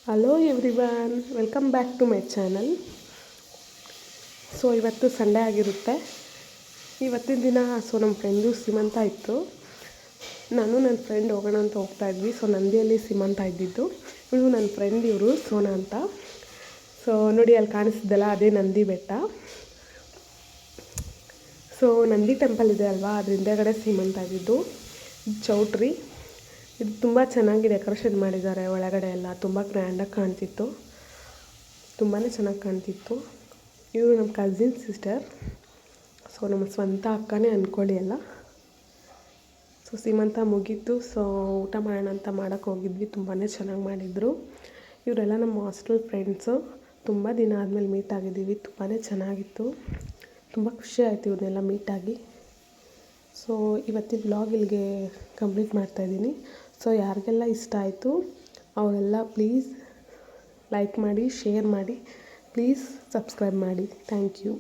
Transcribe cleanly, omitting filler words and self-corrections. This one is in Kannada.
Hello everyone, welcome back to my channel. So ಇವತ್ತು ಸಂಡೇ ಆಗಿರುತ್ತೆ. ಇವತ್ತಿನ ದಿನ ನಮ್ಮ ಫ್ರೆಂಡು ಸೀಮಂತ ಇತ್ತು. ನಾನು ನನ್ನ ಫ್ರೆಂಡ್ ಹೋಗೋಣ ಅಂತ ಹೋಗ್ತಾಯಿದ್ವಿ. ಸೊ ನಂದಿಯಲ್ಲಿ ಸೀಮಂತ ಇದ್ದಿದ್ದು. ಇವಳು ನನ್ನ ಫ್ರೆಂಡ್, ಇವರು ಸೋನಾ ಅಂತ. ಸೊ ನೋಡಿ ಅಲ್ಲಿ ಕಾಣಿಸ್ತಿದ್ದಲ್ಲ, ಅದೇ ನಂದಿ ಬೆಟ್ಟ. ಸೊ ನಂದಿ ಟೆಂಪಲ್ ಇದೆ ಅಲ್ವಾ, ಅದ್ರ ಹಿಂದೆಗಡೆ ಸೀಮಂತ ಇದ್ದಿದ್ದು. ಚೌಟ್ರಿ ಇದು ತುಂಬ ಚೆನ್ನಾಗಿ ಡೆಕೋರೇಷನ್ ಮಾಡಿದ್ದಾರೆ. ಒಳಗಡೆ ಎಲ್ಲ ತುಂಬ ಗ್ರ್ಯಾಂಡಾಗಿ ಕಾಣ್ತಿತ್ತು, ತುಂಬಾ ಚೆನ್ನಾಗಿ ಕಾಣ್ತಿತ್ತು. ಇವರು ನಮ್ಮ ಕಸಿನ್ ಸಿಸ್ಟರ್, ಸೊ ನಮ್ಮ ಸ್ವಂತ ಅಕ್ಕನೇ ಅಂದ್ಕೊಳ್ಳಿ ಎಲ್ಲ. ಸೊ ಸೀಮಂತ ಮುಗೀತು. ಸೊ ಊಟ ಮಾಡೋಣ ಅಂತ ಮಾಡೋಕ್ಕೆ ಹೋಗಿದ್ವಿ. ತುಂಬಾ ಚೆನ್ನಾಗಿ ಮಾಡಿದರು. ಇವರೆಲ್ಲ ನಮ್ಮ ಹಾಸ್ಟೆಲ್ ಫ್ರೆಂಡ್ಸು. ತುಂಬ ದಿನ ಆದಮೇಲೆ ಮೀಟ್ ಆಗಿದ್ದೀವಿ. ತುಂಬಾ ಚೆನ್ನಾಗಿತ್ತು, ತುಂಬ ಖುಷಿ ಆಯಿತು ಇವ್ರನ್ನೆಲ್ಲ ಮೀಟಾಗಿ. ಸೊ ಇವತ್ತಿನ ವ್ಲಾಗ್ ಇಲ್ಲಿಗೆ ಕಂಪ್ಲೀಟ್ ಮಾಡ್ತಾಯಿದ್ದೀನಿ. ಸೊ ಯಾರಿಗೆಲ್ಲ ಇಷ್ಟ ಆಯಿತು ಅವರೆಲ್ಲ ಪ್ಲೀಸ್ ಲೈಕ್ ಮಾಡಿ, ಶೇರ್ ಮಾಡಿ, ಪ್ಲೀಸ್ ಸಬ್ಸ್ಕ್ರೈಬ್ ಮಾಡಿ. Thank you.